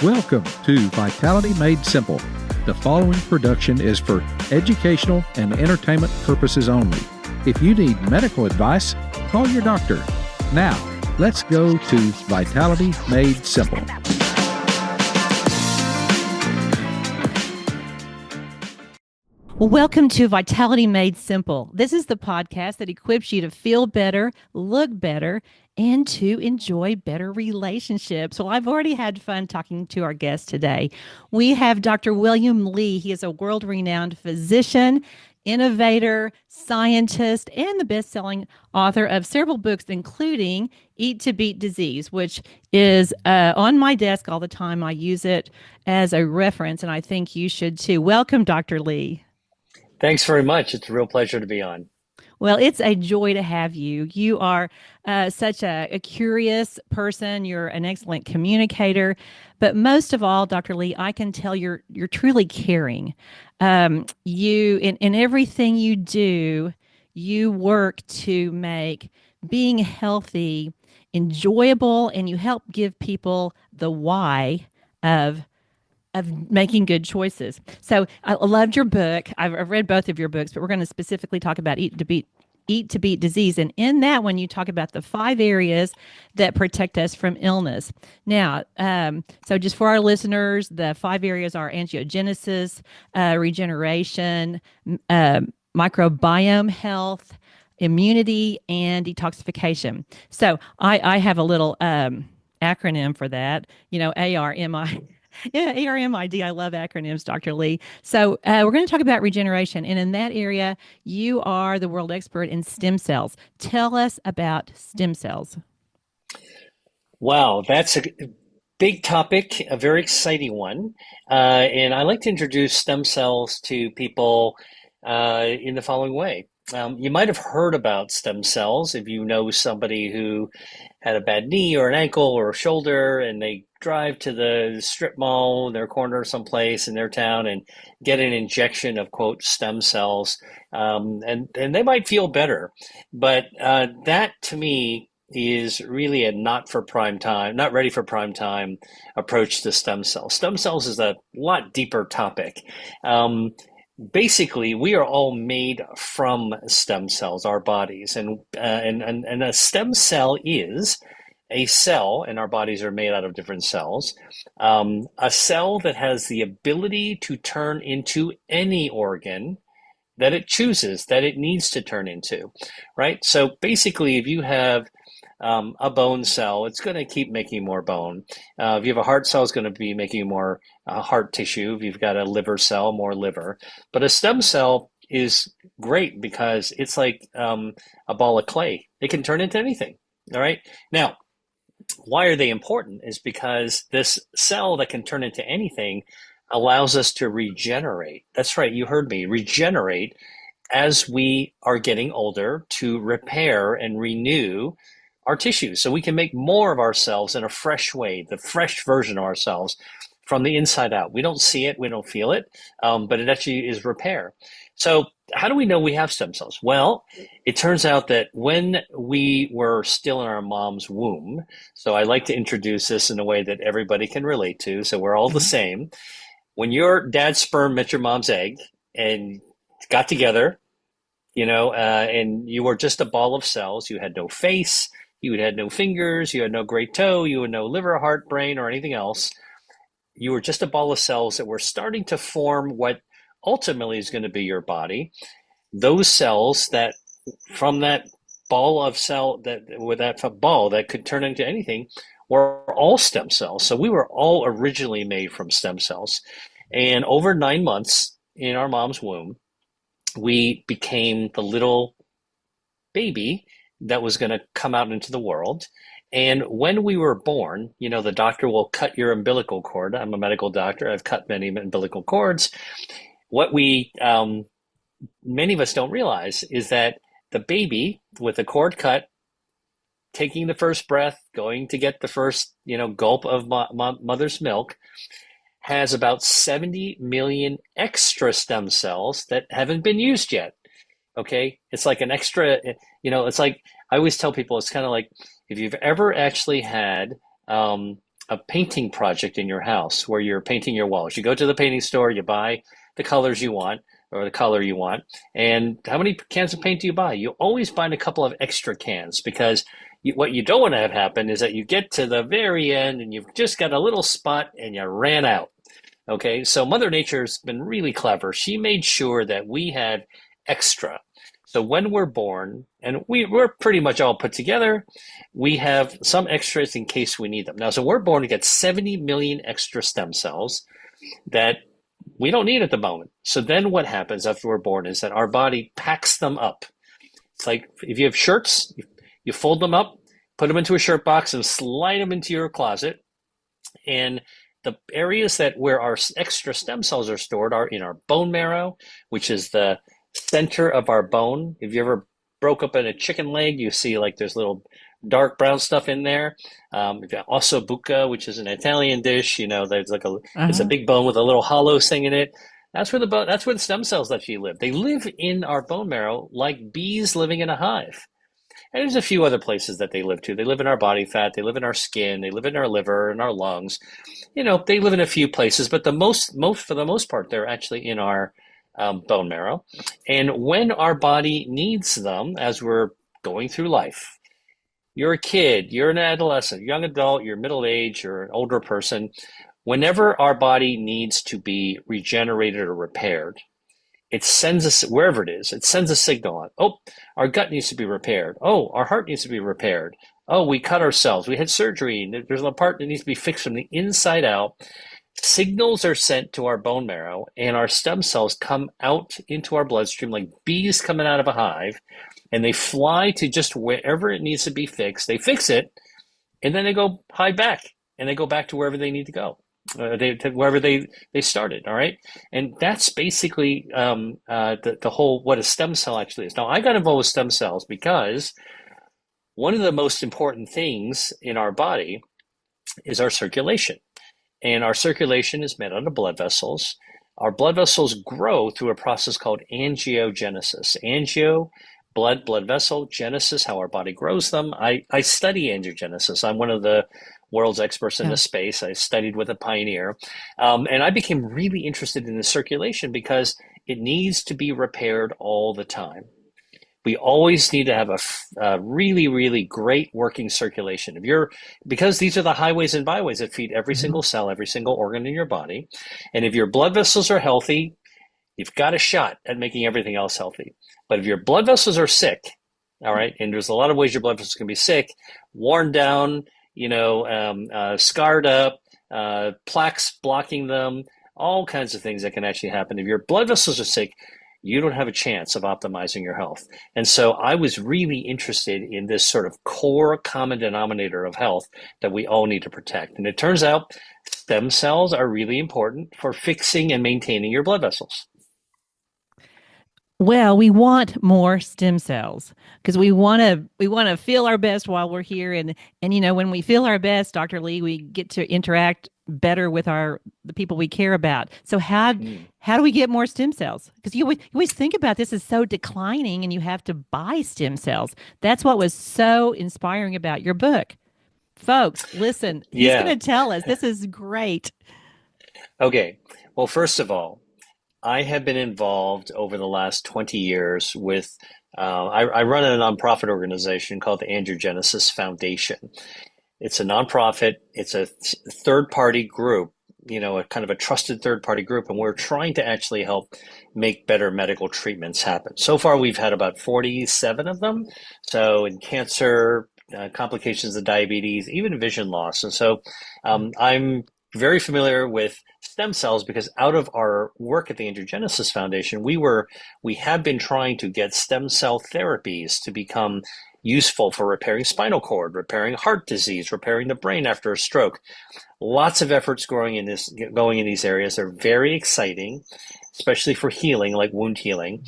Welcome to Vitality Made Simple. The following production is for educational and entertainment purposes only. If you need medical advice, call your doctor. Now, let's go to Vitality Made Simple. Well, welcome to Vitality Made Simple. This is the podcast that equips you to feel better, look better, and to enjoy better relationships. Well, I've already had fun talking to our guest today. We have Dr. William Li. He is a world-renowned physician, innovator, scientist, and the best-selling author of several books, including Eat to Beat Disease, which is on my desk all the time. I use it as a reference, and I think you should too. Welcome, Dr. Li. Thanks very much. It's a real pleasure to be on. Well, it's a joy to have you. You are such a curious person. You're an excellent communicator, but most of all, Dr. Li, I can tell you're truly caring. You in everything you do, you work to make being healthy enjoyable, and you help give people the why of making good choices. So I loved your book. I've read both of your books, but we're going to specifically talk about Eat to Beat Disease. And in that one, you talk about the 5 areas that protect us from illness. Now, so just for our listeners, the 5 areas are angiogenesis, regeneration, microbiome health, immunity, and detoxification. So I have a little acronym for that, ARMI. Yeah, ARMID. I love acronyms, Dr. Li. So we're going to talk about regeneration. And in that area, you are the world expert in stem cells. Tell us about stem cells. Wow, that's a big topic, a very exciting one. And I like to introduce stem cells to people in the following way. You might have heard about stem cells if you know somebody who had a bad knee or an ankle or a shoulder, and they drive to the strip mall, their corner someplace in their town, and get an injection of, quote, stem cells, and they might feel better. But that to me is really a not ready for prime time approach to stem cells. Stem cells is a lot deeper topic. Basically, we are all made from stem cells, our bodies, and a stem cell is a cell, and our bodies are made out of different cells. A cell that has the ability to turn into any organ that it chooses, that it needs to turn into, right? So basically, if you have a bone cell, it's going to keep making more bone. If you have a heart cell, it's going to be making more heart tissue. If you've got a liver cell, more liver. But a stem cell is great because it's like a ball of clay. It can turn into anything. All right. Now, why are they important? Is because this cell that can turn into anything allows us to regenerate. That's right. You heard me. Regenerate as we are getting older, to repair and renew our tissues, so we can make more of ourselves in a fresh way, the fresh version of ourselves from the inside out. We don't see it, we don't feel it, but it actually is repair. So how do we know we have stem cells? Well, it turns out that when we were still in our mom's womb, so I like to introduce this in a way that everybody can relate to, so we're all the same. When your dad's sperm met your mom's egg and got together, and you were just a ball of cells, you had no face, you had no fingers, you had no great toe, you had no liver, heart, brain, or anything else. You were just a ball of cells that were starting to form what ultimately is going to be your body. Those cells that from that ball of cell, that ball that could turn into anything, were all stem cells. So we were all originally made from stem cells. And over 9 months in our mom's womb, we became the little baby that was going to come out into the world. And when we were born, the doctor will cut your umbilical cord. I'm a medical doctor. I've cut many umbilical cords. What many of us don't realize is that the baby with the cord cut, taking the first breath, going to get the first, gulp of mother's milk, has about 70 million extra stem cells that haven't been used yet. Okay. It's like an extra, it's like, I always tell people, it's kind of like if you've ever actually had a painting project in your house where you're painting your walls. You go to the painting store, you buy the colors you want or the color you want. And how many cans of paint do you buy? You always buy a couple of extra cans because what you don't want to have happen is that you get to the very end and you've just got a little spot and you ran out. Okay, so Mother Nature's been really clever. She made sure that we had extra. So when we're born, and we're pretty much all put together, we have some extras in case we need them. Now, so we're born to get 70 million extra stem cells that we don't need at the moment. So then what happens after we're born is that our body packs them up. It's like if you have shirts, you fold them up, put them into a shirt box and slide them into your closet. And the areas that where our extra stem cells are stored are in our bone marrow, which is the center of our bone. If you ever broke open a chicken leg, you see like there's little dark brown stuff in there. You've got ossobuco, which is an Italian dish. There's like it's a big bone with a little hollow thing in it. That's where the stem cells actually live. They live in our bone marrow like bees living in a hive. And there's a few other places that they live too. They live in our body fat. They live in our skin. They live in our liver and our lungs. They live in a few places, but for the most part, they're actually in our bone marrow. And when our body needs them, as we're going through life, you're a kid, you're an adolescent, young adult, you're middle age, you're an older person. Whenever our body needs to be regenerated or repaired, it sends us, wherever it is, it sends a signal on. Oh, our gut needs to be repaired. Oh, our heart needs to be repaired. Oh, we cut ourselves. We had surgery. There's a part that needs to be fixed from the inside out. Signals are sent to our bone marrow, and our stem cells come out into our bloodstream like bees coming out of a hive, and they fly to just wherever it needs to be fixed. They fix it, and then they go hide back, and they go back to wherever they need to go. Wherever they started, all right? And that's basically the whole, what a stem cell actually is. Now, I got involved with stem cells because one of the most important things in our body is our circulation. And our circulation is made out of blood vessels. Our blood vessels grow through a process called angiogenesis. Blood vessel, genesis, how our body grows them. I study angiogenesis. I'm one of the world's experts in this space. I studied with a pioneer. And I became really interested in the circulation because it needs to be repaired all the time. We always need to have a really, really great working circulation. Because these are the highways and byways that feed every single cell, every single organ in your body. And if your blood vessels are healthy, you've got a shot at making everything else healthy. But if your blood vessels are sick, all right, and there's a lot of ways your blood vessels can be sick, worn down, scarred up, plaques blocking them, all kinds of things that can actually happen. If your blood vessels are sick, you don't have a chance of optimizing your health. And so I was really interested in this sort of core common denominator of health that we all need to protect. And it turns out stem cells are really important for fixing and maintaining your blood vessels. Well, we want more stem cells because we want to feel our best while we're here, and when we feel our best, Dr. Lee, we get to interact better with the people we care about. So how do we get more stem cells? Because you always think about this as so declining, and you have to buy stem cells. That's what was so inspiring about your book. Folks, listen, he's going to tell us. This is great. Okay. Well, first of all, I have been involved over the last 20 years with, I run a nonprofit organization called the Angiogenesis Foundation. It's a nonprofit. It's a third-party group, a kind of a trusted third-party group, and we're trying to actually help make better medical treatments happen. So far, we've had about 47 of them. So in cancer, complications of diabetes, even vision loss. And so I'm very familiar with stem cells because out of our work at the Angiogenesis Foundation, we have been trying to get stem cell therapies to become useful for repairing spinal cord, repairing heart disease, repairing the brain after a stroke. Lots of efforts going in these areas. They're very exciting, especially for healing, like wound healing.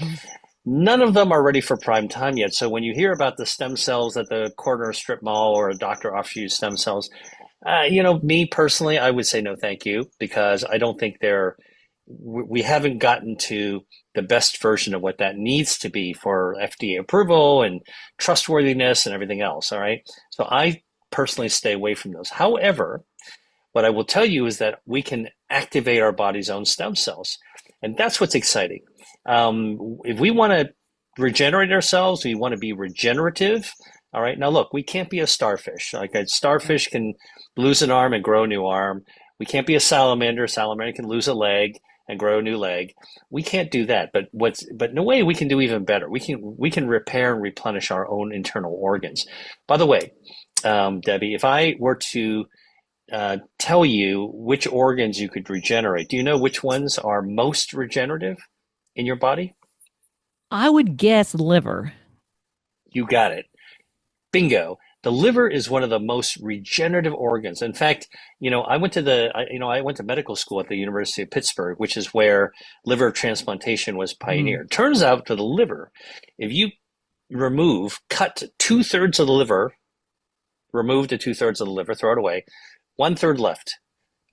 None of them are ready for prime time yet. So when you hear about the stem cells at the corner strip mall or a doctor offers you stem cells, me personally, I would say no, thank you, because I don't think we haven't gotten to the best version of what that needs to be for FDA approval and trustworthiness and everything else. All right. So I personally stay away from those. However, What I will tell you is that we can activate our body's own stem cells. And that's what's exciting. If we want to regenerate ourselves, we want to be regenerative. All right. Now, look, we can't be a starfish. Like a starfish can lose an arm and grow a new arm. We can't be a salamander. A salamander can lose a leg and grow a new leg. We can't do that. But in a way, we can do even better. We can repair and replenish our own internal organs. By the way, Debbie, if I were to tell you which organs you could regenerate, do you know which ones are most regenerative in your body? I would guess liver. You got it. Bingo. The liver is one of the most regenerative organs. In fact, I went to medical school at the University of Pittsburgh, which is where liver transplantation was pioneered. Turns out for the liver, if you cut 2/3 of the liver, remove the 2/3 of the liver, throw it away, 1/3 left.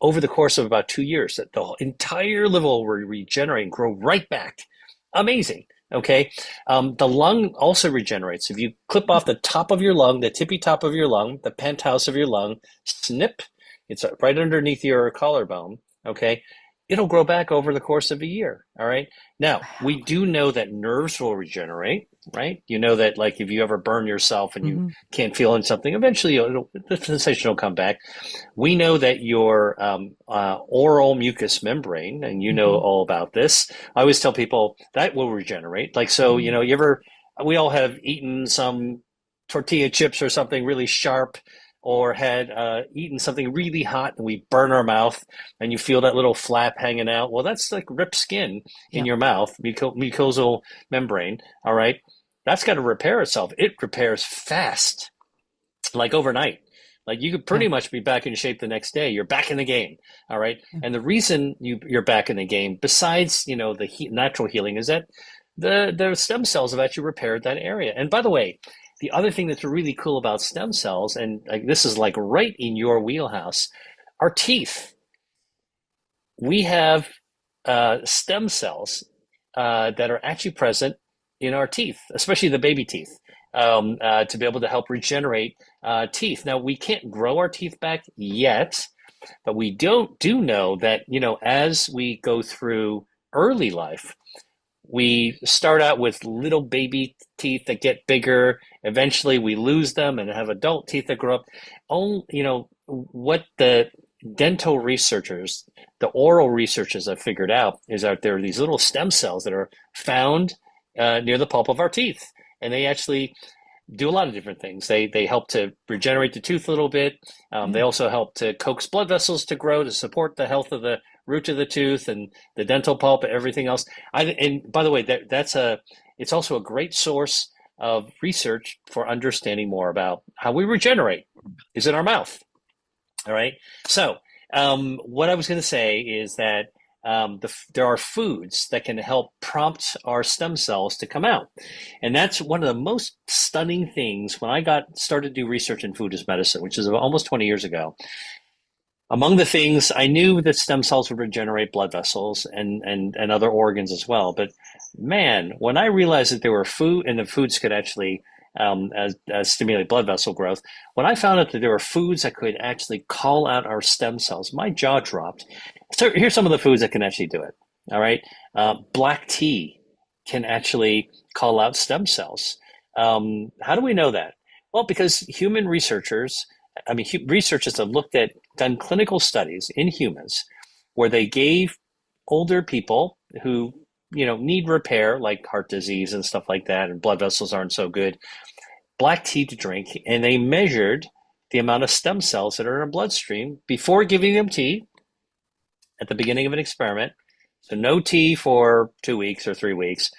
Over the course of about 2 years, that the entire liver will regenerate and grow right back. Amazing. Okay. The lung also regenerates. If you clip off the top of your lung, the tippy top of your lung, the penthouse of your lung, snip, it's right underneath your collarbone. Okay. It'll grow back over the course of a year. All right. Now, we do know that nerves will regenerate, right? You know that, like, if you ever burn yourself and you can't feel something, eventually the sensation will come back. We know that your oral mucous membrane, and you know all about this. I always tell people that will regenerate. Like, so, we all have eaten some tortilla chips or something really sharp, or had eaten something really hot and we burn our mouth and you feel that little flap hanging out. Well, that's like ripped skin in your mouth, mucosal membrane. All right. That's got to repair itself. It repairs fast, like overnight. Like you could pretty much be back in shape the next day. You're back in the game. All right. And the reason you're back in the game, besides, the natural healing, is that the stem cells have actually repaired that area. And by the way, the other thing that's really cool about stem cells, and this is like right in your wheelhouse, are teeth. We have stem cells that are actually present in our teeth, especially the baby teeth, to be able to help regenerate teeth. Now, we can't grow our teeth back yet, but we do know that, as we go through early life, we start out with little baby teeth that get bigger. Eventually, we lose them and have adult teeth that grow up. What the dental researchers, the oral researchers have figured out is that there are these little stem cells that are found near the pulp of our teeth. And they actually do a lot of different things. They help to regenerate the tooth a little bit. They also help to coax blood vessels to grow to support the health of the root of the tooth and the dental pulp and everything else. And by the way, it's also a great source of research for understanding more about how we regenerate is in our mouth. All right. So what I was going to say is that there are foods that can help prompt our stem cells to come out. And that's one of the most stunning things when I started to do research in food as medicine, which is almost 20 years ago. Among the things, I knew that stem cells would regenerate blood vessels and other organs as well. But man, when I realized that there were food and the foods could actually stimulate blood vessel growth, when I found out that there were foods that could actually call out our stem cells, my jaw dropped. So here's some of the foods that can actually do it. All right. Black tea can actually call out stem cells. How do we know that? Well, because researchers have done clinical studies in humans where they gave older people who, need repair, like heart disease and stuff like that, and blood vessels aren't so good, black tea to drink, and they measured the amount of stem cells that are in our bloodstream before giving them tea at the beginning of an experiment. So no tea for 2 weeks or 3 weeks.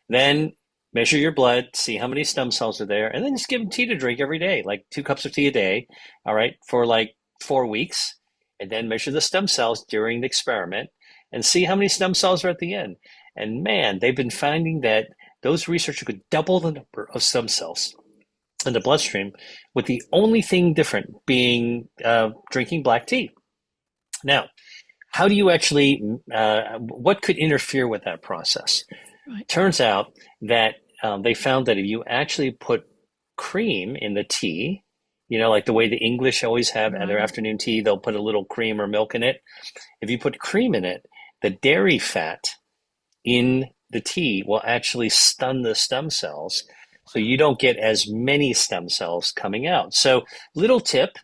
Then measure your blood, see how many stem cells are there, and then just give them tea to drink every day, like 2 cups of tea a day, all right, for like 4 weeks. And then measure the stem cells during the experiment and see how many stem cells are at the end. And man, they've been finding that those researchers could double the number of stem cells in the bloodstream, with the only thing different being drinking black tea. Now, how do you actually, what could interfere with that process? Right. Turns out that they found that if you actually put cream in the tea, like the way the English always have at their Right. afternoon tea, they'll put a little cream or milk in it. If you put cream in it, the dairy fat in the tea will actually stun the stem cells. So you don't get as many stem cells coming out. So, little tip,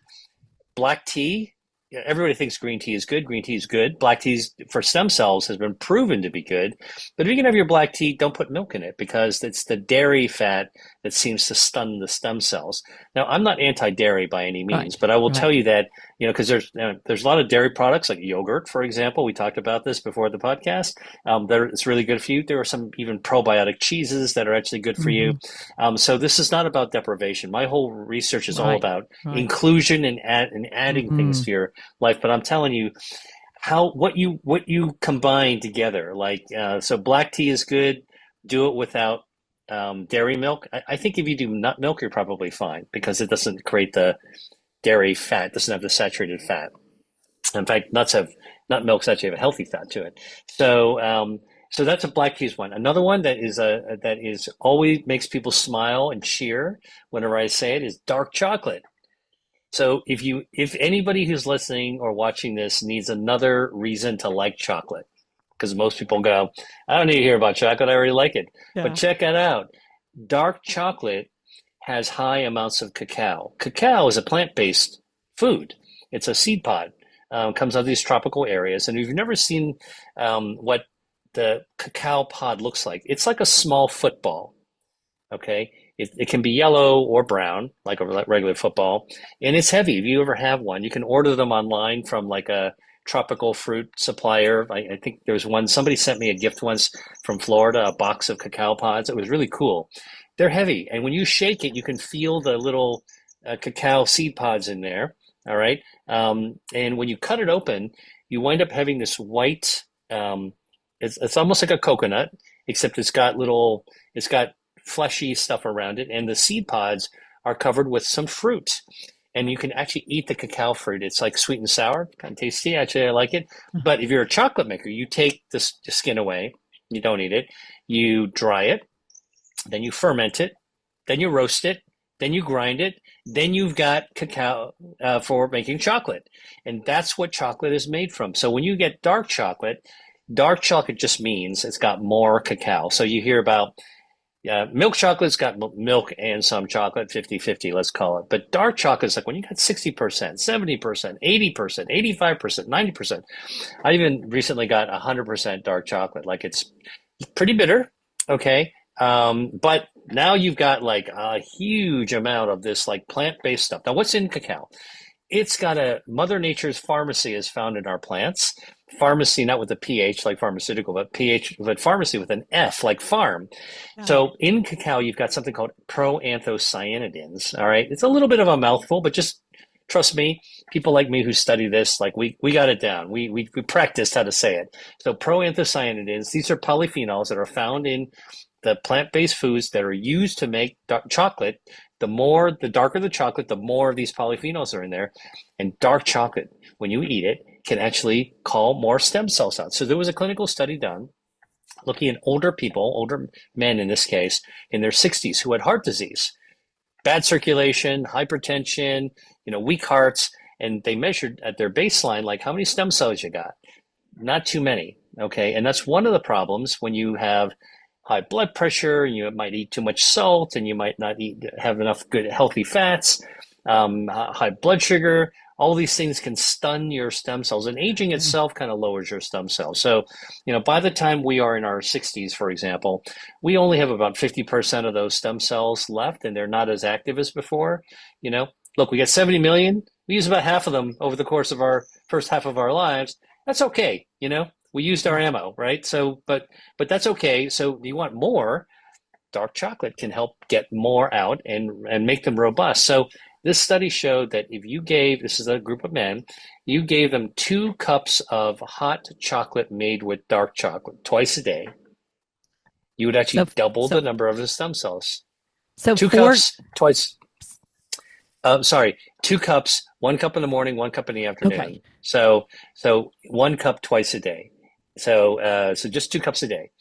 black tea, everybody thinks green tea is good. Green tea is good. Black tea for stem cells has been proven to be good. But if you can have your black tea, don't put milk in it because it's the dairy fat that seems to stun the stem cells. Now, I'm not anti-dairy by any means, Right. but I will tell Right. you that, because there's a lot of dairy products like yogurt, for example. We talked about this before the podcast. It's really good for you. There are some even probiotic cheeses that are actually good for you. Hmm. So this is not about deprivation. My whole research is all Right. about Right. inclusion and adding things Hmm. to your life. But I'm telling you what you combine together. Like so, black tea is good. Do it without dairy milk. I think if you do nut milk, you're probably fine because it doesn't create the dairy fat. Doesn't have the saturated fat. In fact, nut milks actually have a healthy fat to it. So that's a black tea is one. Another one that is always makes people smile and cheer whenever I say it is dark chocolate. So if anybody who's listening or watching this needs another reason to like chocolate, because most people go, I don't need to hear about chocolate, I already like it. But Yeah. check it out. Dark chocolate has high amounts of cacao. Cacao is a plant-based food. It's a seed pod. Comes out of these tropical areas. And if you've never seen what the cacao pod looks like, it's like a small football. Okay. It can be yellow or brown, like a regular football, and it's heavy. If you ever have one, you can order them online from like a tropical fruit supplier. I think there was one, somebody sent me a gift once from Florida, a box of cacao pods. It was really cool. They're heavy, and when you shake it, you can feel the little cacao seed pods in there. All right. And when you cut it open, you wind up having this white, it's almost like a coconut, except it's got fleshy stuff around it, and the seed pods are covered with some fruit. And you can actually eat the cacao fruit. It's like sweet and sour, kind of tasty. Actually, I like it. But if you're a chocolate maker, you take the skin away. You don't eat it. You dry it, then you ferment it, then you roast it, then you grind it, then you've got cacao for making chocolate. And that's what chocolate is made from. So when you get dark chocolate just means it's got more cacao. So you hear about milk chocolate's got milk and some chocolate, 50-50, let's call it. But dark chocolate is like when you got 60%, 70%, 80%, 85%, 90%. I even recently got 100% dark chocolate. Like it's pretty bitter, okay? But now you've got like a huge amount of this like plant-based stuff. Now, what's in cacao? It's got a Mother Nature's pharmacy is found in our plants. Pharmacy, not with a PH like pharmaceutical, but pharmacy with an F like farm. Yeah. So in cacao, you've got something called proanthocyanidins. All right. It's a little bit of a mouthful, but just trust me, people like me who study this, like we got it down. We practiced how to say it. So proanthocyanidins, these are polyphenols that are found in the plant-based foods that are used to make chocolate. The darker the chocolate, the more of these polyphenols are in there. And dark chocolate, when you eat it, can actually call more stem cells out. So there was a clinical study done looking at older people, older men in this case, in their 60s who had heart disease, bad circulation, hypertension, weak hearts, and they measured at their baseline, like how many stem cells you got. Not too many, okay? And that's one of the problems when you have high blood pressure, you might eat too much salt, and you might not have enough good healthy fats, high blood sugar. All these things can stun your stem cells, and aging itself kind of lowers your stem cells. So, by the time we are in our 60s, for example, we only have about 50% of those stem cells left, and they're not as active as before. Look, we got 70 million. We use about half of them over the course of our first half of our lives. That's okay. We used our ammo, right? So, but that's okay. So you want more, dark chocolate can help get more out and make them robust. So this study showed that if you gave, this is a group of men, you gave them 2 cups of hot chocolate made with dark chocolate twice a day, you would actually double the number of the stem cells. So 2 cups twice. Sorry, 2 cups, 1 cup in the morning, 1 cup in the afternoon. Okay. So 1 cup twice a day. So just 2 cups a day.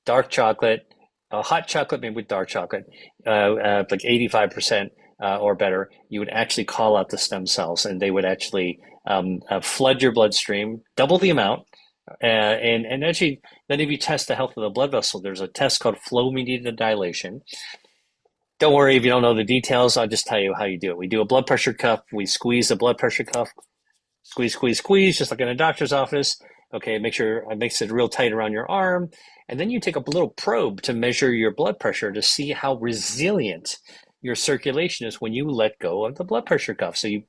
Dark chocolate, hot chocolate made with dark chocolate, like 85% or better, you would actually call out the stem cells, and they would actually flood your bloodstream, double the amount. And actually, then if you test the health of the blood vessel, there's a test called flow-mediated dilation. Don't worry if you don't know the details. I'll just tell you how you do it. We do a blood pressure cuff. We squeeze the blood pressure cuff, squeeze, squeeze, squeeze, just like in a doctor's office. Okay, make sure it makes it real tight around your arm. And then you take a little probe to measure your blood pressure to see how resilient your circulation is when you let go of the blood pressure cuff. So you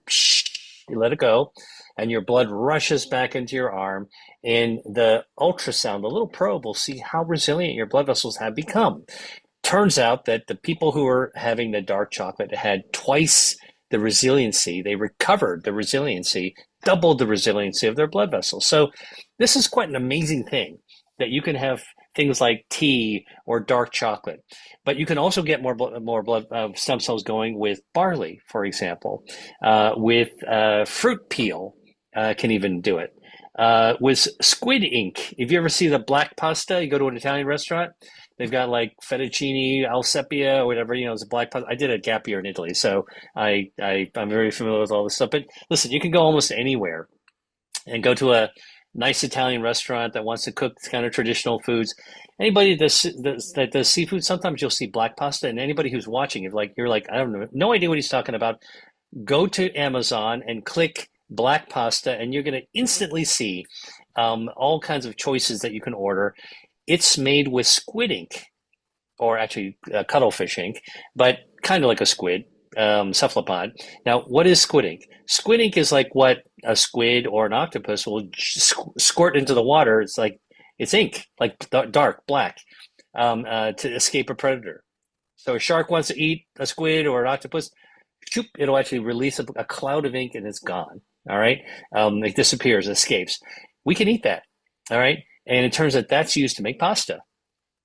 let it go, and your blood rushes back into your arm. And the ultrasound, the little probe, will see how resilient your blood vessels have become. Turns out that the people who were having the dark chocolate had twice the resiliency. They recovered the resiliency, doubled the resiliency of their blood vessels. So this is quite an amazing thing, that you can have things like tea or dark chocolate, but you can also get more blood stem cells going with barley, for example, with fruit peel, can even do it. With squid ink. If you ever see the black pasta, you go to an Italian restaurant, they've got like fettuccine, al sepia, or whatever, it's a black pasta. I did a gap year in Italy, so I'm very familiar with all this stuff. But listen, you can go almost anywhere and go to a nice Italian restaurant that wants to cook kind of traditional foods. Anybody that does seafood, sometimes you'll see black pasta, and anybody who's watching, if like you're like, I don't know, no idea what he's talking about, go to Amazon and click black pasta, and you're going to instantly see all kinds of choices that you can order. It's made with squid ink, or actually cuttlefish ink, but kind of like a squid, cephalopod. Now, what is squid ink? Squid ink is like what a squid or an octopus will squirt into the water. It's ink, like dark black, to escape a predator. So a shark wants to eat a squid or an octopus, shoop, it'll actually release a cloud of ink and it's gone. All right, it disappears, escapes. We can eat that. All right, and it turns out that's used to make pasta.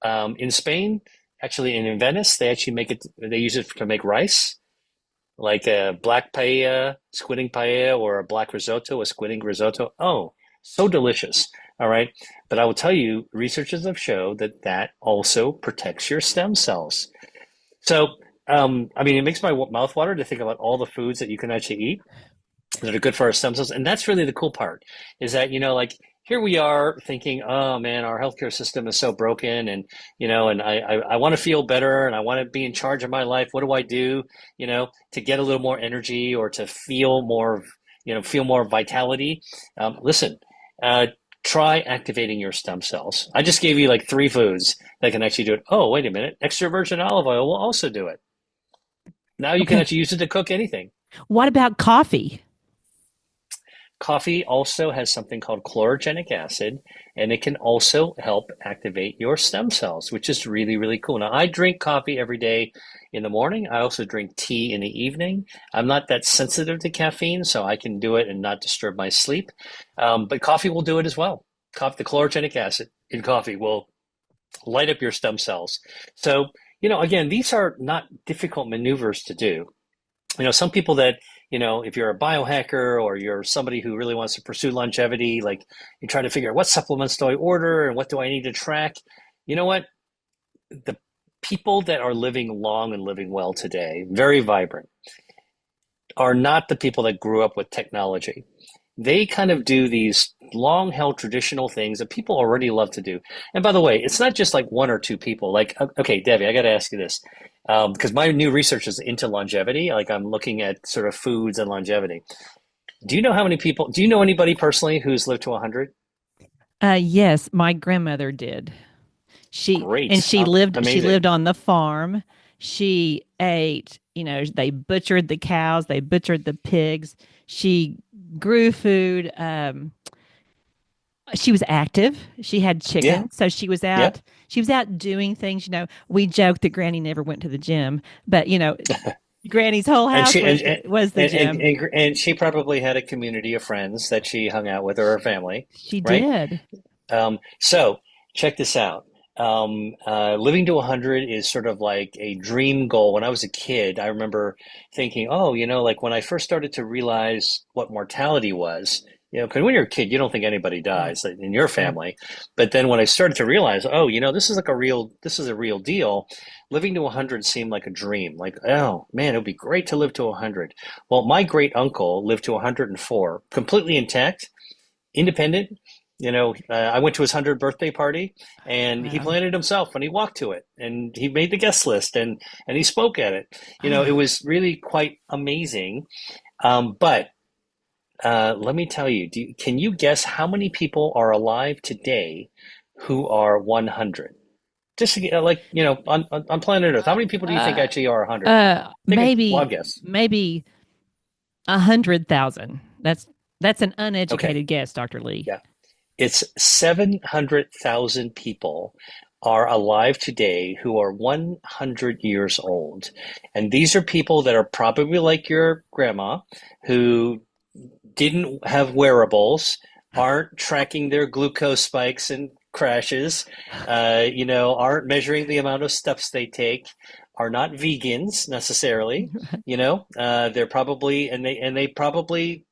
In Spain, actually, and in Venice, they actually make it. They use it to make rice, like a black paella, squid ink paella, or a black risotto, a squid ink risotto. Oh, so delicious. All right, but I will tell you, researchers have shown that that also protects your stem cells. So, it makes my mouth water to think about all the foods that you can actually eat that are good for our stem cells. And that's really the cool part, is that, like here we are thinking, oh man, our healthcare system is so broken, and, and I want to feel better, and I want to be in charge of my life. What do I do, to get a little more energy, or to feel more, feel more vitality? Listen, try activating your stem cells. I just gave you like 3 foods that can actually do it. Oh, wait a minute. Extra virgin olive oil will also do it. Now you can actually use it to cook anything. What about coffee? Coffee also has something called chlorogenic acid, and it can also help activate your stem cells, which is really, really cool. Now, I drink coffee every day in the morning. I also drink tea in the evening. I'm not that sensitive to caffeine, so I can do it and not disturb my sleep. But coffee will do it as well. The chlorogenic acid in coffee will light up your stem cells. So, again, these are not difficult maneuvers to do. Some people that, if you're a biohacker, or you're somebody who really wants to pursue longevity, like you're trying to figure out what supplements do I order and what do I need to track? You know what? The people that are living long and living well today, very vibrant, are not the people that grew up with technology. They kind of do these long-held traditional things that people already love to do. And by the way, it's not just like 1 or 2 people. Like, okay, Debbie, I got to ask you this, because my new research is into longevity. Like, I'm looking at sort of foods and longevity. Do you know how many people? Do you know anybody personally who's lived to 100? Yes, my grandmother did. Great. She lived. Amazing. She lived on the farm. She ate. They butchered the cows. They butchered the pigs. She grew food. She was active. She had chicken, Yeah. so she was out. Yeah. She was out doing things. We joked that Granny never went to the gym, but Granny's whole And house she was the gym. and she probably had a community of friends that she hung out with, or her family, She right? did. So check this out. Living to 100 is sort of like a dream goal. When I was a kid, I remember thinking, oh, like when I first started to realize what mortality was, because when you're a kid, you don't think anybody dies in your family. But then when I started to realize, oh, this is this is a real deal. Living to 100 seemed like a dream. Like, oh man, it would be great to live to 100. Well, my great uncle lived to 104, completely intact, independent. I went to his 100th birthday party, and he Wow. planned it himself, and he walked to it, and he made the guest list, and he spoke at it. It Ah, was really quite amazing. But let me tell you, can you guess how many people are alive today who are 100? Just on planet Earth, how many people do you think uh, actually are 100? Take a wild guess. maybe 100,000. That's an Okay, uneducated guess, Dr. Lee. yeah. It's 700,000 people are alive today who are 100 years old. And these are people that are probably like your grandma who didn't have wearables, aren't tracking their glucose spikes and crashes, aren't measuring the amount of steps they take, are not vegans necessarily. They're probably and they probably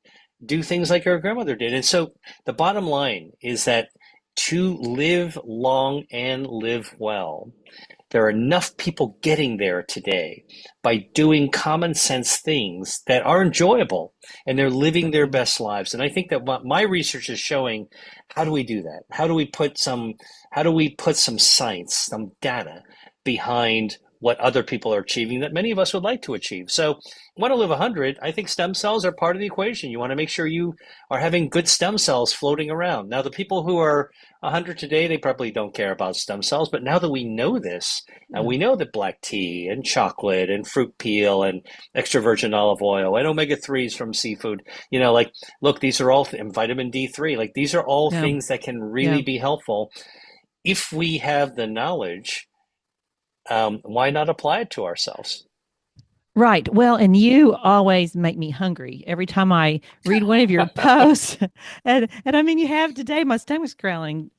do things like your grandmother did. And so the bottom line is that to live long and live well, there are enough people getting there today by doing common sense things that are enjoyable, and they're living their best lives. And I think that what my research is showing, how do we do that? How do we put some science, some data behind what other people are achieving that many of us would like to achieve? So want to live 100, I think stem cells are part of the equation. You want to make sure you are having good stem cells floating around. Now, the people who are 100 today, they probably don't care about stem cells. But now that we know this, and we know that black tea and chocolate and fruit peel and extra virgin olive oil and omega-3s from seafood, look, these are all, and vitamin D3, like these are all Yeah. things that can Yeah. really be helpful. If we have the knowledge, why not apply it to ourselves? Right. Well, and you always make me hungry every time I read one of your posts. And I mean, you have today, my stomach's growling,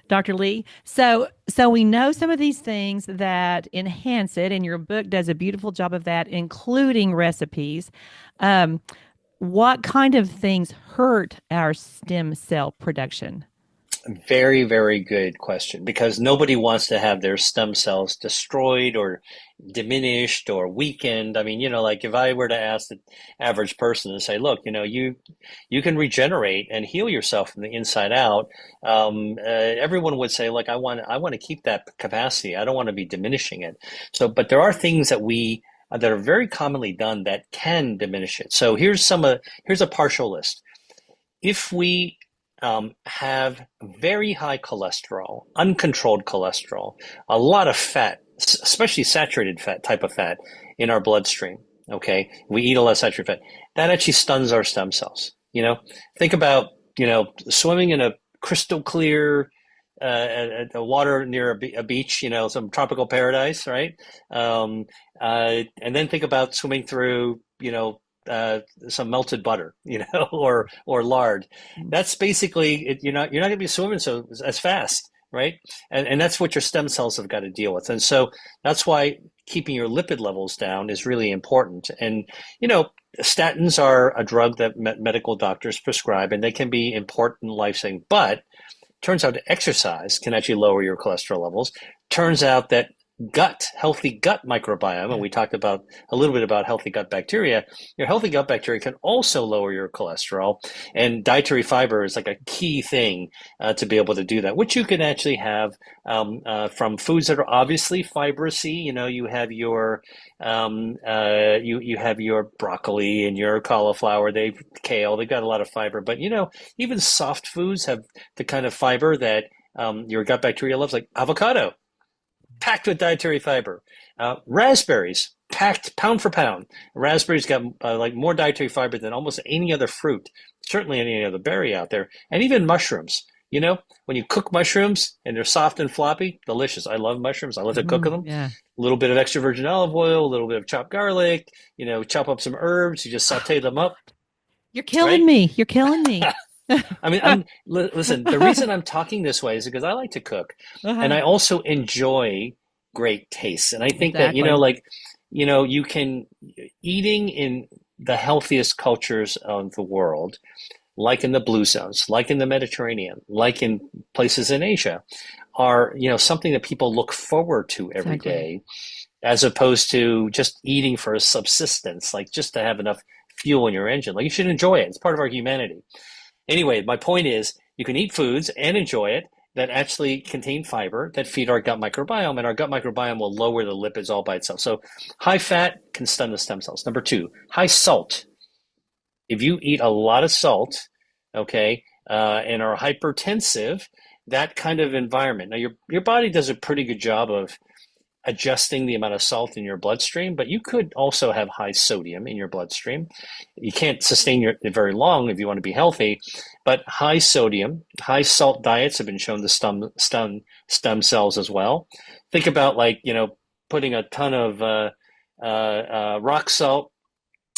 Dr. Lee. So we know some of these things that enhance it, and your book does a beautiful job of that, including recipes. Um, what kind of things hurt our stem cell production? Very, very good question, because nobody wants to have their stem cells destroyed or diminished or weakened. I mean, like if I were to ask the average person to say, look, you can regenerate and heal yourself from the inside out. Everyone would say, like, I want to keep that capacity. I don't want to be diminishing it. So, but there are things that are very commonly done that can diminish it. So here's a partial list. If we have very high cholesterol, uncontrolled cholesterol, a lot of fat, especially saturated fat, type of fat in our bloodstream. Okay, we eat a lot of saturated fat. That actually stuns our stem cells. Think about swimming in a crystal clear the water near a beach, some tropical paradise, right? And then think about swimming through, some melted butter, or lard. That's basically it. You're not going to be swimming as fast, right? And that's what your stem cells have got to deal with. And so that's why keeping your lipid levels down is really important. And statins are a drug that medical doctors prescribe, and they can be important life-saving. But turns out exercise can actually lower your cholesterol levels. Turns out that healthy gut microbiome, and we talked about a little bit about healthy gut bacteria. Your healthy gut bacteria can also lower your cholesterol, and dietary fiber is like a key thing to be able to do that, which you can actually have from foods that are obviously fibrous-y. You have your you have your broccoli and your cauliflower, kale. They've got a lot of fiber, but even soft foods have the kind of fiber that your gut bacteria loves, like avocado, packed with dietary fiber. Raspberries, packed pound for pound. Raspberries got like more dietary fiber than almost any other fruit, certainly any other berry out there, and even mushrooms. When you cook mushrooms and they're soft and floppy, delicious. I love mushrooms. I love to cook them. Yeah. A little bit of extra virgin olive oil, a little bit of chopped garlic, chop up some herbs. You just saute them up, You're killing right? me. You're killing me. I mean, listen, the reason I'm talking this way is because I like to cook, and Uh-huh. I also enjoy great taste. And I think that, Exactly. you can, eating in the healthiest cultures of the world, like in the blue zones, like in the Mediterranean, like in places in Asia, are, something that people look forward to every Exactly. day, as opposed to just eating for a subsistence, like just to have enough fuel in your engine. Like, you should enjoy it. It's part of our humanity. Anyway, my point is you can eat foods and enjoy it that actually contain fiber that feed our gut microbiome, and our gut microbiome will lower the lipids all by itself. So high fat can stun the stem cells. Number two, high salt. If you eat a lot of salt, okay, and are hypertensive, that kind of environment. Now, your body does a pretty good job of adjusting the amount of salt in your bloodstream, but you could also have high sodium in your bloodstream. You can't sustain it very long if you want to be healthy, but high sodium, high salt diets have been shown to stun stem cells as well. Think about, like, putting a ton of rock salt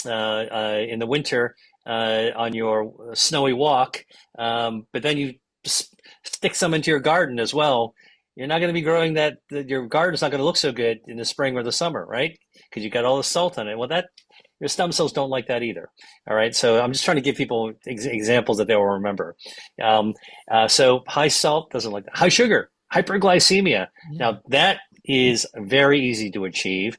in the winter on your snowy walk, but then you stick some into your garden as well. You're not going to be growing that. Your garden's not going to look so good in the spring or the summer, right? Because you got all the salt on it. Well, your stem cells don't like that either. All right. So I'm just trying to give people examples that they will remember. So high salt doesn't like that. High sugar, hyperglycemia. Yeah. Now that is very easy to achieve.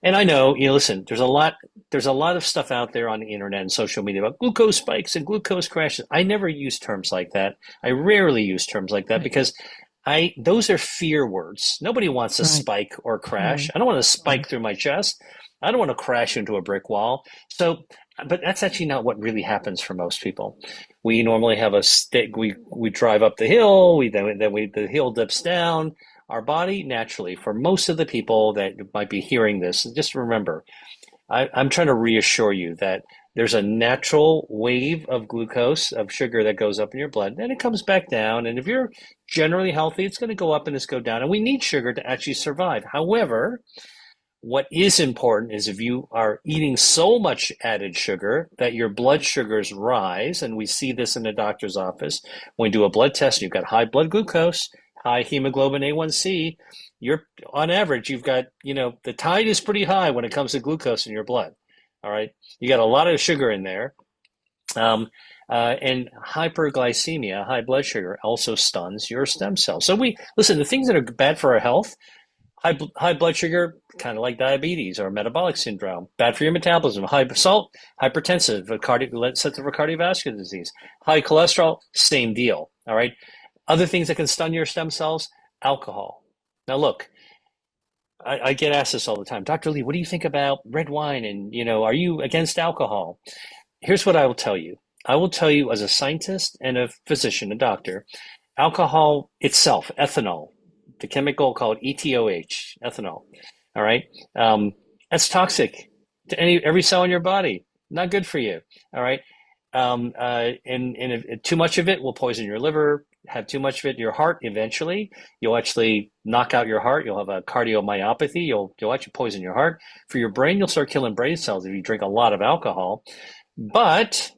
And I know, listen, there's a lot of stuff out there on the internet and social media about glucose spikes and glucose crashes. I never use terms like that. I rarely use terms like that, Right. because those are fear words. Nobody wants a Right. spike or crash. Right. I don't want to spike through my chest. I don't want to crash into a brick wall. So, but that's actually not what really happens for most people. We normally have a stick. We drive up the hill. The hill dips down. Our body naturally, for most of the people that might be hearing this, just remember, I'm trying to reassure you that there's a natural wave of glucose, of sugar, that goes up in your blood, and it comes back down. And if you're generally healthy, it's going to go up and it's go down. And we need sugar to actually survive. However, what is important is if you are eating so much added sugar that your blood sugars rise, and we see this in the doctor's office. When we do a blood test, you've got high blood glucose, high hemoglobin A1C, on average, you've got, the tide is pretty high when it comes to glucose in your blood. All right. You got a lot of sugar in there. And hyperglycemia, high blood sugar, also stuns your stem cells. So listen, the things that are bad for our health, high blood sugar, kind of like diabetes or metabolic syndrome, bad for your metabolism. High salt, hypertensive, sets for cardiovascular disease. High cholesterol, same deal. All right. Other things that can stun your stem cells, alcohol. Now, look, I get asked this all the time. Dr. Lee, what do you think about red wine? And, are you against alcohol? Here's what I will tell you. I will tell you, as a scientist and a physician, a doctor, alcohol itself, ethanol, the chemical called ETOH, ethanol, all right? That's toxic to every cell in your body. Not good for you, all right? And if too much of it will poison your liver. Have too much of it, your heart, eventually, you'll actually knock out your heart. You'll have a cardiomyopathy. You'll actually poison your heart. For your brain, you'll start killing brain cells if you drink a lot of alcohol. But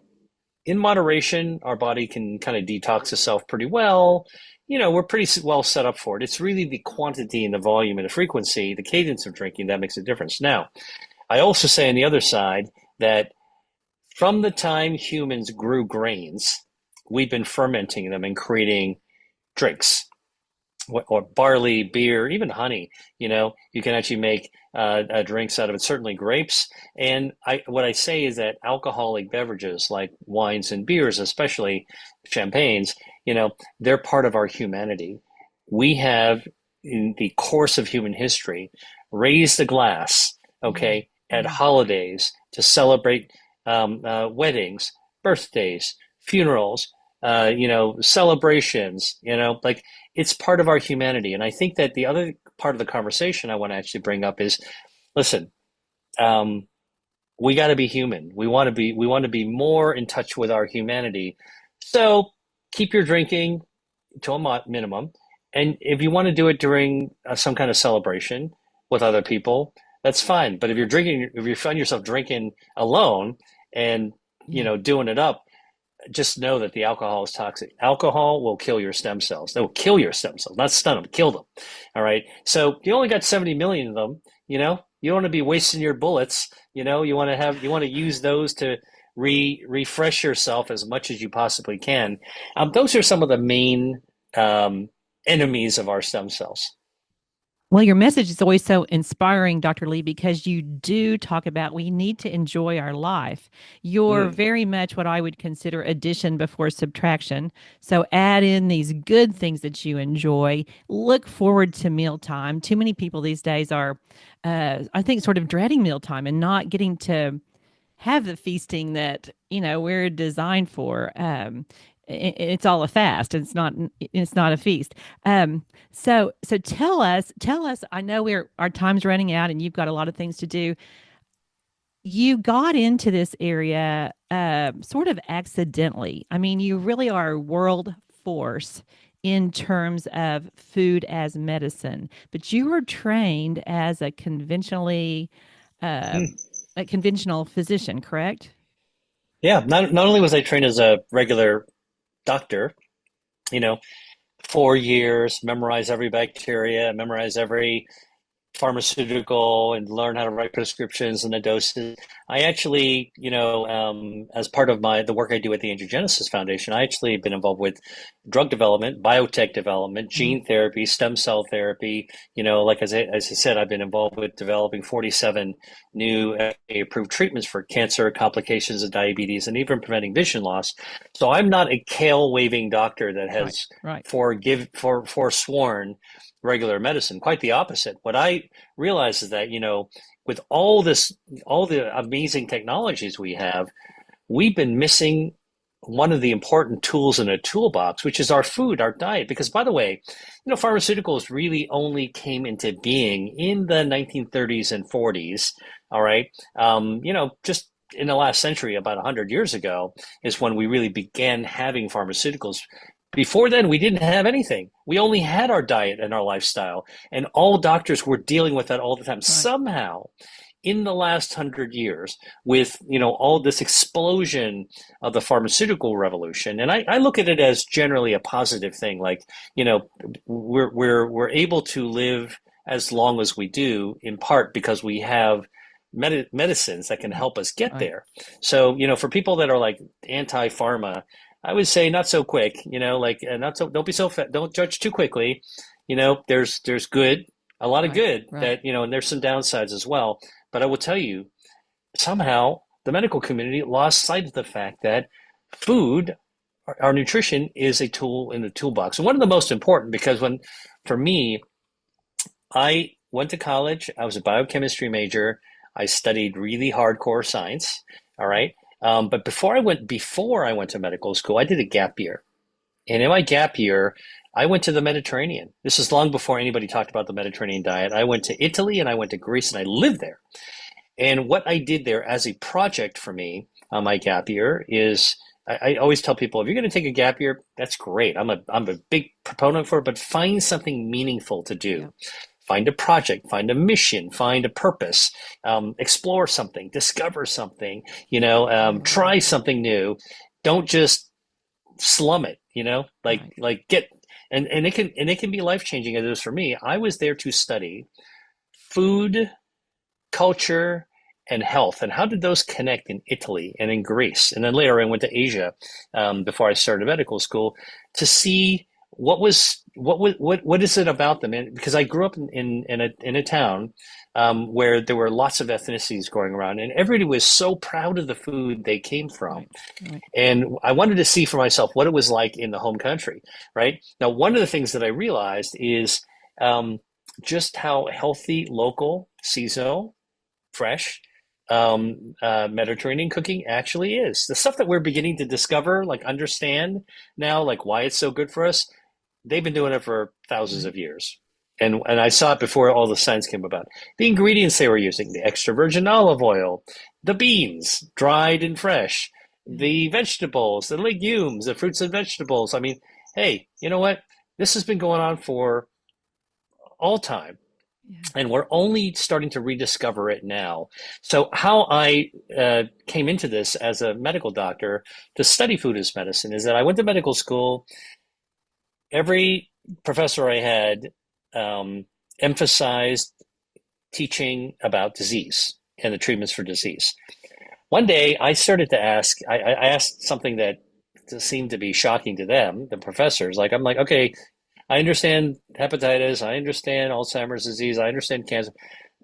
in moderation, our body can kind of detox itself pretty well. We're pretty well set up for it. It's really the quantity and the volume and the frequency, the cadence of drinking, that makes a difference. Now, I also say on the other side that from the time humans grew grains, we've been fermenting them and creating drinks, or barley, beer, even honey. You can actually make drinks out of it, certainly grapes. And what I say is that alcoholic beverages like wines and beers, especially champagnes, they're part of our humanity. We have, in the course of human history, raised the glass, okay, at holidays to celebrate weddings, birthdays, funerals, celebrations, like, it's part of our humanity. And I think that the other part of the conversation I want to actually bring up is, listen, we got to be human. We want to be more in touch with our humanity. So keep your drinking to a minimum. And if you want to do it during some kind of celebration with other people, that's fine. But if you find yourself drinking alone and, doing it up, just know that the alcohol is toxic. Alcohol will kill your stem cells. They will kill your stem cells, not stun them, kill them. All right. So you only got 70 million of them. You don't want to be wasting your bullets. You want to use those to refresh yourself as much as you possibly can. Those are some of the main um, enemies of our stem cells. Well, your message is always so inspiring, Dr. Lee, because you do talk about we need to enjoy our life. You're Mm. very much what I would consider addition before subtraction. So add in these good things that you enjoy. Look forward to mealtime. Too many people these days are, I think, sort of dreading mealtime and not getting to have the feasting that we're designed for. It's all a fast. It's not a feast. So tell us. I know our time's running out, and you've got a lot of things to do. You got into this area sort of accidentally. I mean, you really are a world force in terms of food as medicine, but you were trained as uh, a conventional physician, correct? Yeah, not only was I trained as a regular doctor, you know, 4 years, memorize every bacteria, memorize every pharmaceutical and learn how to write prescriptions and the doses. I actually, as part of the work I do at the Angiogenesis Foundation, I actually been involved with drug development, biotech development, Mm-hmm. gene therapy, stem cell therapy. Like as I said, I've been involved with developing 47 new FDA-approved treatments for cancer, complications of diabetes, and even preventing vision loss. So I'm not a kale waving doctor that Right, has right. forsworn regular medicine. Quite the opposite. What I realize is that, with all the amazing technologies we have, we've been missing one of the important tools in a toolbox, which is our food, our diet. Because, by the way, pharmaceuticals really only came into being in the 1930s and 40s. All right. Just in the last century, about 100 years ago, is when we really began having pharmaceuticals. Before then, we didn't have anything. We only had our diet and our lifestyle, and all doctors were dealing with that all the time. Right. Somehow, in the last 100 years, with all this explosion of the pharmaceutical revolution, and I look at it as generally a positive thing. Like, we're able to live as long as we do, in part because we have medicines that can help us get Right. there. So, for people that are like anti-pharma, I would say not so quick, like not so, don't be so don't judge too quickly. There's good, a lot of Right. good Right. that, and there's some downsides as well. But I will tell you, somehow the medical community lost sight of the fact that food, our nutrition, is a tool in the toolbox. And one of the most important, because for me, I went to college, I was a biochemistry major, I studied really hardcore science. All right. But before I went to medical school, I did a gap year. And in my gap year, I went to the Mediterranean. This is long before anybody talked about the Mediterranean diet. I went to Italy and I went to Greece and I lived there. And what I did there as a project for me on my gap year is I always tell people, if you're going to take a gap year, that's great. I'm a big proponent for it, but find something meaningful to Yeah. do. Find a project, find a mission, find a purpose, explore something, discover something, try something new. Don't just slum it, like Right. get and it can be life changing as it is for me. I was there to study food, culture, and health, and how did those connect in Italy and in Greece, and then later I went to Asia, before I started medical school, to see what is it about them, and because I grew up in a town, where there were lots of ethnicities going around, and everybody was so proud of the food they came from, Right. Right. and I wanted to see for myself what it was like in the home country. Right now, one of the things that I realized is, um, just how healthy, local, seasonal, fresh, Mediterranean cooking actually is. The stuff that we're beginning to discover, like understand now, like why it's so good for us, they've been doing it for thousands Right. of years. And I saw it before all the science came about. The ingredients they were using, the extra virgin olive oil, the beans, dried and fresh, Yeah. the vegetables, the legumes, the fruits and vegetables. I mean, hey, you know what? This has been going on for all time, Yeah. and we're only starting to rediscover it now. So, how I came into this as a medical doctor to study food as medicine is that I went to medical school. Every professor I had, emphasized teaching about disease and the treatments for disease. one day I started to ask, I asked something that seemed to be shocking to them, the professors. Like, I'm like, okay, I understand hepatitis, I understand Alzheimer's disease, I understand cancer.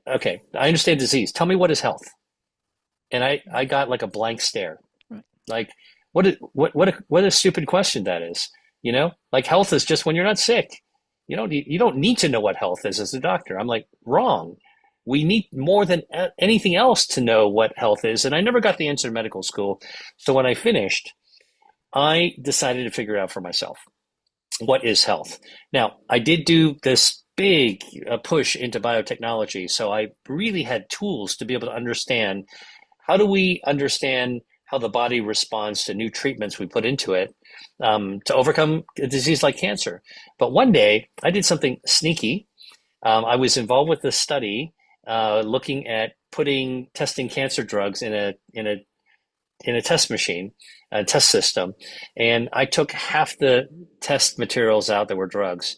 Okay, I understand disease. Tell me, what is health? And I got like a blank stare. Right. Like, what a stupid question that is. Like, health is just when you're not sick. You don't need to know what health is as a doctor. I'm like, wrong. We need more than anything else to know what health is. And I never got the answer in medical school. So when I finished, I decided to figure it out for myself. What is health? Now, I did do this big push into biotechnology. So I really had tools to be able to understand, how do we understand how the body responds to new treatments we put into it, to overcome a disease like cancer. But one day I did something sneaky. I was involved with this study looking at testing cancer drugs in a test machine, a test system, and I took half the test materials out that were drugs,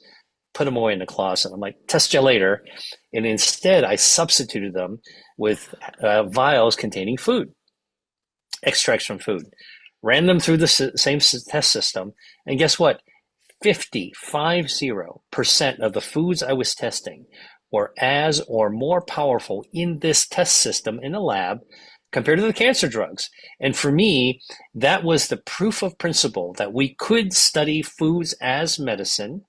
put them away in the closet. I'm like, test you later. And instead, I substituted them with vials containing food, extracts from food, ran them through the same test system. And guess what? 50% of the foods I was testing were as or more powerful in this test system in the lab compared to the cancer drugs. And for me, that was the proof of principle that we could study foods as medicine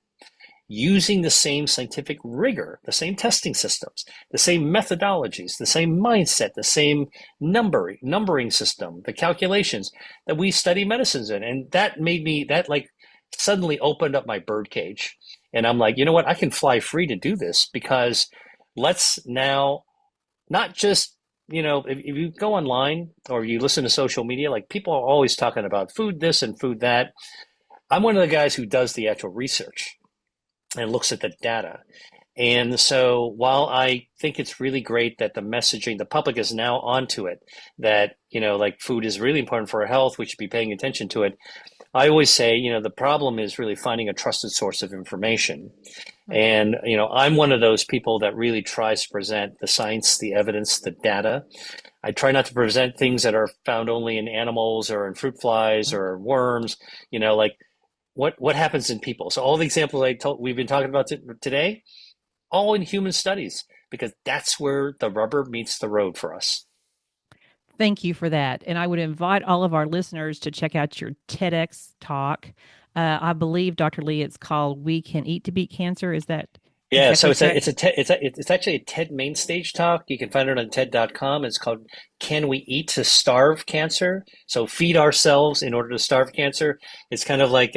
using the same scientific rigor, the same testing systems, the same methodologies, the same mindset, the same numbering system, the calculations that we study medicines in. And that like suddenly opened up my birdcage. And I'm like, you know what? I can fly free to do this, because let's now not just, if you go online or you listen to social media, like, people are always talking about food this and food that. I'm one of the guys who does the actual research and looks at the data. And so while I think it's really great that the public is now onto it, that, like, food is really important for our health, we should be paying attention to it. I always say, the problem is really finding a trusted source of information. And, I'm one of those people that really tries to present the science, the evidence, the data. I try not to present things that are found only in animals or in fruit flies or worms, like what happens in people. So all the examples we've been talking about today, all in human studies, because that's where the rubber meets the road for us. Thank you for that. And I would invite all of our listeners to check out your TEDx talk. I believe, Dr. Lee, it's called "We Can Eat to Beat Cancer." Is that? Yeah, so exactly it's actually a TED main stage talk. You can find it on TED.com. It's called "Can We Eat to Starve Cancer?" So feed ourselves in order to starve cancer. It's kind of like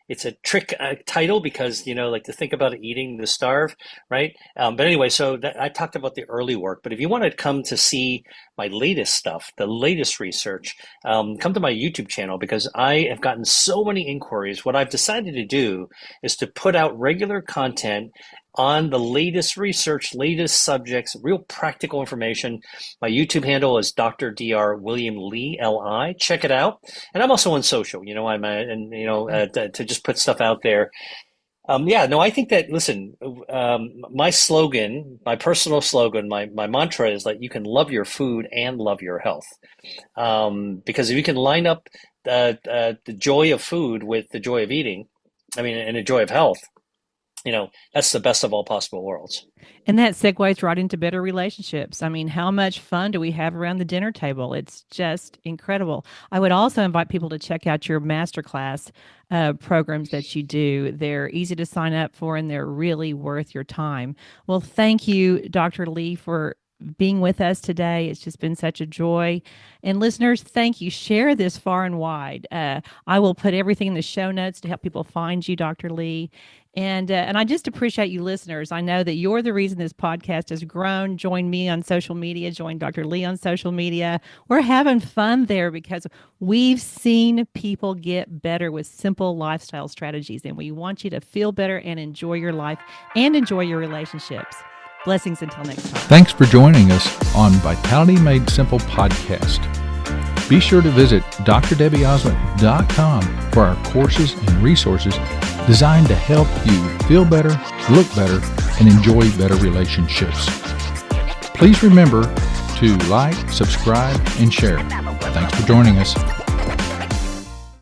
it's a trick title, because, like, to think about eating to starve, right? But anyway, so I talked about the early work. But if you want to come to see my latest stuff, the latest research, come to my YouTube channel, because I have gotten so many inquiries. What I've decided to do is to put out regular content on the latest research, latest subjects, real practical information. My YouTube handle is Dr. Dr. William Lee, Li. Check it out. And I'm also on social, to just put stuff out there. I think that, listen, my slogan, my personal slogan, my mantra is that you can love your food and love your health. Because if you can line up the joy of food with the joy of eating, and the joy of health, that's the best of all possible worlds. And that segues right into better relationships. How much fun do we have around the dinner table? It's just incredible. I would also invite people to check out your masterclass programs that you do. They're easy to sign up for, and they're really worth your time. Well, thank you, Dr. Lee, for being with us today. It's just been such a joy. And listeners, thank you. Share this far and wide. I will put everything in the show notes to help people find you, Dr. Lee. And I just appreciate you listeners. I know that you're the reason this podcast has grown. Join me on social media. Join Dr. Lee on social media. We're having fun there, because we've seen people get better with simple lifestyle strategies. And we want you to feel better and enjoy your life and enjoy your relationships. Blessings until next time. Thanks for joining us on Vitality Made Simple podcast. Be sure to visit drdebbiosment.com for our courses and resources designed to help you feel better, look better, and enjoy better relationships. Please remember, to like, subscribe, and share. Thanks for joining us.